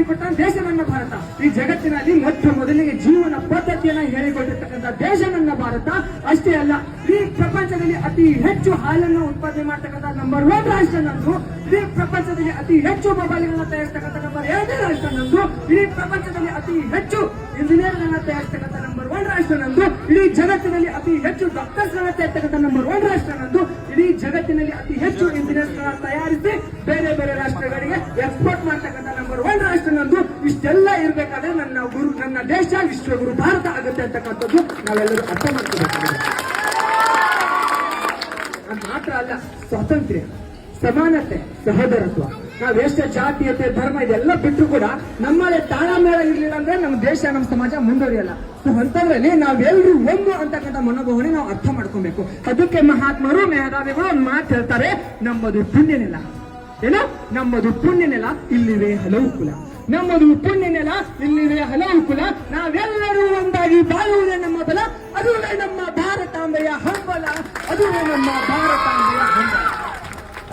ಮಾಡಿಕೊಟ್ಟ ದೇಶ ನನ್ನ ಭಾರತ. ಈ ಜಗತ್ತಿನಲ್ಲಿ ಮೊಟ್ಟ ಮೊದಲಿಗೆ ಜೀವನ ಪದ್ಧತಿಯನ್ನ ಹೇಳಿಕೊಟ್ಟಿರ್ತಕ್ಕಂಥ ದೇಶ ನನ್ನ ಭಾರತ. ಅಷ್ಟೇ ಅಲ್ಲ, ಈ ಪ್ರಪಂಚದಲ್ಲಿ ಅತಿ ಹೆಚ್ಚು ಹಾಲನ್ನು ಉತ್ಪಾದನೆ ಮಾಡ್ತಕ್ಕಂಥ ನಂಬರ್ 1 ರಾಷ್ಟ್ರ ನಂದು. ಇಡೀ ಪ್ರಪಂಚದಲ್ಲಿ ಅತಿ ಹೆಚ್ಚು ಮೊಬೈಲ್ಗಳನ್ನ ತಯಾರಿಸ್ತಕ್ಕಂಥ ನಂಬರ್ 2 ರಾಷ್ಟ್ರ ನಂದು. ಇಡೀ ಪ್ರಪಂಚದಲ್ಲಿ ಅತಿ ಹೆಚ್ಚು ಇಂಜಿನಿಯರ್ಗಳನ್ನ ತಯಾರಿಸ್ತಕ್ಕಂಥ ನಂಬರ್ 1 ರಾಷ್ಟ್ರ ನಂದು. ಇಡೀ ಜಗತ್ತಿನಲ್ಲಿ ಅತಿ ಹೆಚ್ಚು ಡಾಕ್ಟರ್ಸ್ ಗಳನ್ನ ತಯಾರಿಸ್ತಕ್ಕಂಥ ನಂಬರ್ 1 ರಾಷ್ಟ್ರ ನಂದು. ಇಡೀ ಜಗತ್ತಿನಲ್ಲಿ ಅತಿ ಹೆಚ್ಚು ಇಂಜಿನಿಯರ್ಸ್ ಗಳನ್ನ ತಯಾರಿಸಿ ಬೇರೆ ಬೇರೆ ರಾಷ್ಟ್ರಗಳಿಗೆ ಎಕ್ಸ್ಪೋರ್ಟ್ ಮಾಡ್ತಕ್ಕಂಥ ನಂಬರ್ 1 ರಾಷ್ಟ್ರ ನಂದು. ಇಷ್ಟೆಲ್ಲ ಇರ್ಬೇಕಾದ್ರೆ ನನ್ನ ದೇಶ ವಿಶ್ವಗುರು ಭಾರತ ಆಗುತ್ತೆ ಅಂತಕ್ಕಂಥದ್ದು ನಾವೆಲ್ಲರೂ ಅರ್ಥ ಮಾಡ್ಕೋಬೇಕು. ಅದು ಮಾತ್ರ ಅಲ್ಲ, ಸ್ವಾತಂತ್ರ್ಯ, ಸಮಾನತೆ, ಸಹೋದರತ್ವ, ನಾವೆಷ್ಟೇ ಜಾತೀಯತೆ, ಧರ್ಮ ಇದೆಲ್ಲ ಬಿಟ್ಟರು ಕೂಡ ನಮ್ಮಲ್ಲಿ ತಾಳಮೇಳ ಇರ್ಲಿಲ್ಲ ಅಂದ್ರೆ ನಮ್ಮ ದೇಶ, ನಮ್ಮ ಸಮಾಜ ಮುಂದುವರಿಯಲ್ಲ. ಸೊ ಅಂತದ್ರಲ್ಲಿ ನಾವೆಲ್ಲರೂ ಒಂದು ಅಂತಕ್ಕಂಥ ಮನೋಭಾವನೆ ನಾವು ಅರ್ಥ ಮಾಡ್ಕೊಬೇಕು. ಅದಕ್ಕೆ ಮಹಾತ್ಮರು, ಮೇಧಾವಿಗಳು ಒಂದು ಮಾತು ಹೇಳ್ತಾರೆ, ನಮ್ಮದು ಪುಣ್ಯ ನೆಲ. ಏನೋ ನಮ್ಮದು ಪುಣ್ಯ ನೆಲ, ಇಲ್ಲಿವೆ ಹಲವು ಕುಲ. ನಮ್ಮದು ಪುಣ್ಯ ನೆಲ, ಇಲ್ಲಿವೆ ಹಲವು ಕುಲ. ನಾವೆಲ್ಲರೂ ಒಂದಾಗಿ ಬಾಳುವುದೇ ನಮ್ಮ ಬಲ. ಅದುವೇ ನಮ್ಮ ಭಾರತಾಂಬೆಯ ಹಂಬಲ. ಅದುವೇ ನಮ್ಮ ಭಾರತಾಂಬೆಯ ಹಂಬಲ.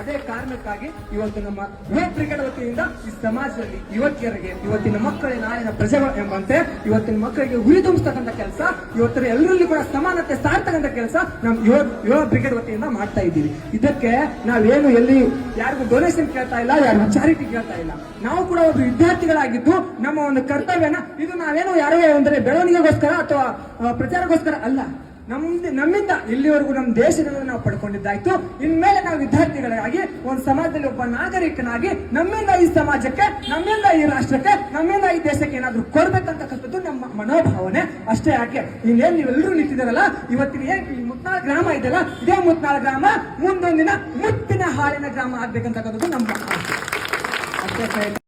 ಅದೇ ಕಾರಣಕ್ಕಾಗಿ ಇವತ್ತು ನಮ್ಮ ಯುವ ಬ್ರಿಗೇಡ್ ವತಿಯಿಂದ ಈ ಸಮಾಜದಲ್ಲಿ ಯುವತಿಯರಿಗೆ, ಇವತ್ತಿನ ಮಕ್ಕಳೇ ನಾಳಿನ ಪ್ರಜೆಗಳು ಎಂಬಂತೆ ಇವತ್ತಿನ ಮಕ್ಕಳಿಗೆ ಗುರಿ ತುಂಬಿಸ್ತಕ್ಕಂಥ ಕೆಲಸ, ಇವತ್ತರ ಎಲ್ಲರಲ್ಲಿ ಕೂಡ ಸಮಾನತೆ ಸಾರ್ತಕ್ಕಂಥ ಕೆಲಸ ನಮ್ಮ ಯುವ ಬ್ರಿಗೇಡ್ ವತಿಯಿಂದ ಮಾಡ್ತಾ ಇದ್ದೀವಿ. ಇದಕ್ಕೆ ನಾವೇನು ಎಲ್ಲಿ ಯಾರಿಗೂ ಡೊನೇಷನ್ ಕೇಳ್ತಾ ಇಲ್ಲ, ಯಾರಿಗೂ ಚಾರಿಟಿ ಕೇಳ್ತಾ ಇಲ್ಲ. ನಾವು ಕೂಡ ಒಂದು ವಿದ್ಯಾರ್ಥಿಗಳಾಗಿದ್ದು ನಮ್ಮ ಒಂದು ಕರ್ತವ್ಯನ ಇದು ನಾವೇನು ಯಾರೋ ಅಂದರೆ ಬೆಳವಣಿಗೆಗೋಸ್ಕರ ಅಥವಾ ಪ್ರಚಾರಕ್ಕೋಸ್ಕರ ಅಲ್ಲ, ನಮ್ಮಿಂದ ಇಲ್ಲಿವರೆಗೂ ನಮ್ಮ ದೇಶದಿಂದ ನಾವು ಪಡ್ಕೊಂಡಿದ್ದಾಯ್ತು. ಇನ್ಮೇಲೆ ನಾವು ವಿದ್ಯಾರ್ಥಿಗಳಾಗಿ ಒಂದು ಸಮಾಜದಲ್ಲಿ ಒಬ್ಬ ನಾಗರಿಕನಾಗಿ ನಮ್ಮಿಂದ ಈ ಸಮಾಜಕ್ಕೆ, ನಮ್ಮಿಂದ ಈ ರಾಷ್ಟ್ರಕ್ಕೆ, ನಮ್ಮಿಂದ ಈ ದೇಶಕ್ಕೆ ಏನಾದ್ರೂ ಕೊಡ್ಬೇಕಂತಕ್ಕಂಥದ್ದು ನಮ್ಮ ಮನೋಭಾವನೆ. ಅಷ್ಟೇ ಯಾಕೆ ಇನ್ನೇನು ನೀವೆಲ್ಲರೂ ನಿಂತಿದ್ದಾರಲ್ಲ, ಇವತ್ತಿನ ಏನ್ ಈ ಮುತ್ನಾಳ ಗ್ರಾಮ ಇದೆಯಲ್ಲ, ಇದೇ ಮುತ್ನಾಳ ಗ್ರಾಮ ಮುಂದೊಂದಿನ ಮುತ್ತಿನ ಹಾಲಿನ ಗ್ರಾಮ ಆಗ್ಬೇಕಂತಕ್ಕಂಥದ್ದು ನಮ್ಮ ಆಸೆ. ಅಷ್ಟೇ.